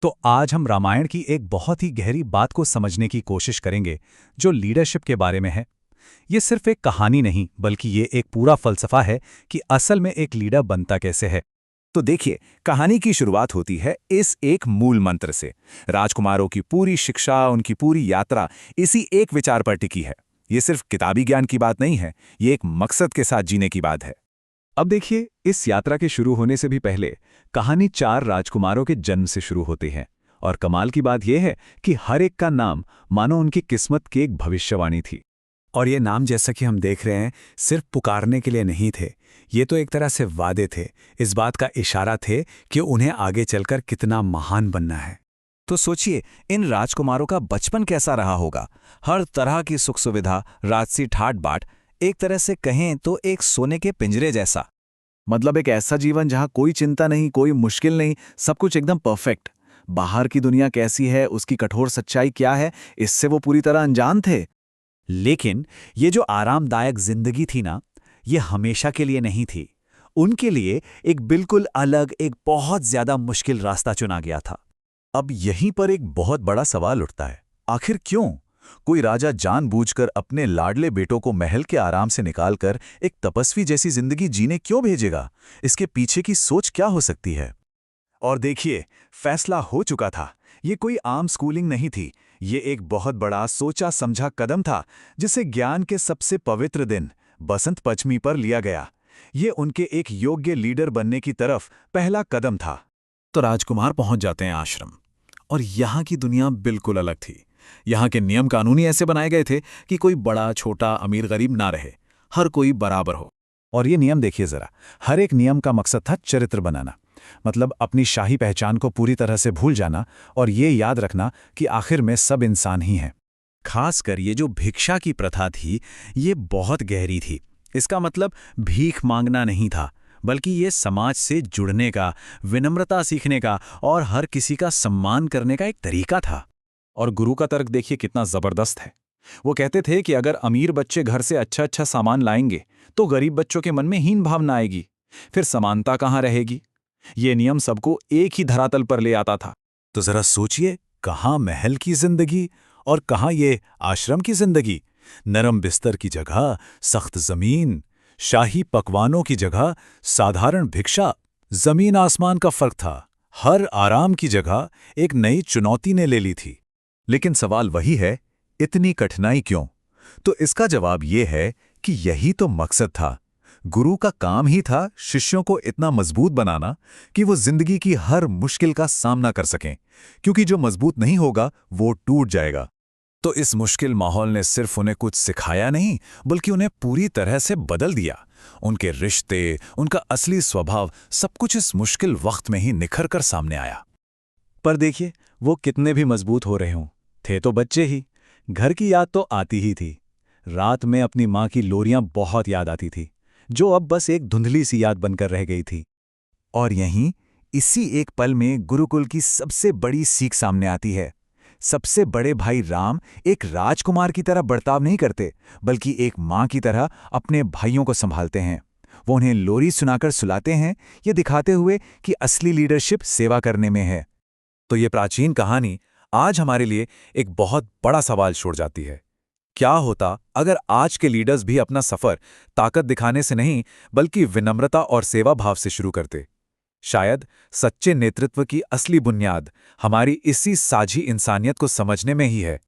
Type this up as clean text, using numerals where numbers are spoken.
तो आज हम रामायण की एक बहुत ही गहरी बात को समझने की कोशिश करेंगे, जो लीडरशिप के बारे में है। ये सिर्फ एक कहानी नहीं, बल्कि ये एक पूरा फलसफा है कि असल में एक लीडर बनता कैसे है। तो देखिए, कहानी की शुरुआत होती है इस एक मूल मंत्र से। राजकुमारों की पूरी शिक्षा, उनकी पूरी यात्रा इसी एक विचार पर टिकी है। ये सिर्फ किताबी ज्ञान की बात नहीं है, ये एक मकसद के साथ जीने की बात है। अब देखिए, इस यात्रा के शुरू होने से भी पहले कहानी 4 राजकुमारों के जन्म से शुरू होती है। और कमाल की बात यह है कि हर एक का नाम मानो उनकी किस्मत की एक भविष्यवाणी थी। और ये नाम, जैसा कि हम देख रहे हैं, सिर्फ पुकारने के लिए नहीं थे। ये तो एक तरह से वादे थे, इस बात का इशारा थे कि उन्हें आगे चलकर कितना महान बनना है। तो सोचिए, इन राजकुमारों का बचपन कैसा रहा होगा। हर तरह की सुख सुविधा, राजसी ठाट बाट, एक तरह से कहें तो एक सोने के पिंजरे जैसा। मतलब एक ऐसा जीवन जहां कोई चिंता नहीं, कोई मुश्किल नहीं, सब कुछ एकदम परफेक्ट। बाहर की दुनिया कैसी है, उसकी कठोर सच्चाई क्या है, इससे वो पूरी तरह अनजान थे। लेकिन ये जो आरामदायक जिंदगी थी ना, ये हमेशा के लिए नहीं थी। उनके लिए एक बिल्कुल अलग, एक बहुत ज्यादा मुश्किल रास्ता चुना गया था। अब यहीं पर एक बहुत बड़ा सवाल उठता है, आखिर क्यों कोई राजा जानबूझकर अपने लाडले बेटों को महल के आराम से निकालकर एक तपस्वी जैसी जिंदगी जीने क्यों भेजेगा? इसके पीछे की सोच क्या हो सकती है? और देखिए, फैसला हो चुका था। ये कोई आम स्कूलिंग नहीं थी, ये एक बहुत बड़ा सोचा समझा कदम था, जिसे ज्ञान के सबसे पवित्र दिन बसंत पंचमी पर लिया गया। ये उनके एक योग्य लीडर बनने की तरफ पहला कदम था। तो राजकुमार पहुंच जाते हैं आश्रम, और यहाँ की दुनिया बिल्कुल अलग थी। यहाँ के नियम कानून ही ऐसे बनाए गए थे कि कोई बड़ा छोटा अमीर गरीब ना रहे, हर कोई बराबर हो। और ये नियम देखिए जरा, हर एक नियम का मकसद था चरित्र बनाना। मतलब अपनी शाही पहचान को पूरी तरह से भूल जाना और ये याद रखना कि आखिर में सब इंसान ही हैं। खासकर ये जो भिक्षा की प्रथा थी, ये बहुत गहरी थी। इसका मतलब भीख मांगना नहीं था, बल्कि ये समाज से जुड़ने का, विनम्रता सीखने का और हर किसी का सम्मान करने का एक तरीका था। और गुरु का तर्क देखिए कितना जबरदस्त है। वो कहते थे कि अगर अमीर बच्चे घर से अच्छा अच्छा सामान लाएंगे तो गरीब बच्चों के मन में हीन भावना आएगी, फिर समानता कहाँ रहेगी। ये नियम सबको एक ही धरातल पर ले आता था। तो जरा सोचिए, कहाँ महल की जिंदगी और कहाँ ये आश्रम की जिंदगी। नरम बिस्तर की जगह सख्त जमीन, शाही पकवानों की जगह साधारण भिक्षा। जमीन आसमान का फर्क था। हर आराम की जगह एक नई चुनौती ने ले ली थी। लेकिन सवाल वही है, इतनी कठिनाई क्यों? तो इसका जवाब ये है कि यही तो मकसद था। गुरु का काम ही था शिष्यों को इतना मजबूत बनाना कि वो जिंदगी की हर मुश्किल का सामना कर सकें, क्योंकि जो मजबूत नहीं होगा वो टूट जाएगा। तो इस मुश्किल माहौल ने सिर्फ उन्हें कुछ सिखाया नहीं, बल्कि उन्हें पूरी तरह से बदल दिया। उनके रिश्ते, उनका असली स्वभाव, सब कुछ इस मुश्किल वक्त में ही निखर कर सामने आया। पर देखिए, वो कितने भी मजबूत हो रहे हों, थे तो बच्चे ही। घर की याद तो आती ही थी। रात में अपनी माँ की लोरियां बहुत याद आती थी, जो अब बस एक धुंधली सी याद बनकर रह गई थी। और यहीं इसी एक पल में गुरुकुल की सबसे बड़ी सीख सामने आती है। सबसे बड़े भाई राम एक राजकुमार की तरह बर्ताव नहीं करते, बल्कि एक माँ की तरह अपने भाइयों को संभालते हैं। वो उन्हें लोरी सुनाकर सुलाते हैं, ये दिखाते हुए कि असली लीडरशिप सेवा करने में है। तो ये प्राचीन कहानी आज हमारे लिए एक बहुत बड़ा सवाल छोड़ जाती है। क्या होता अगर आज के लीडर्स भी अपना सफर ताकत दिखाने से नहीं, बल्कि विनम्रता और सेवा भाव से शुरू करते? शायद सच्चे नेतृत्व की असली बुनियाद हमारी इसी साझी इंसानियत को समझने में ही है।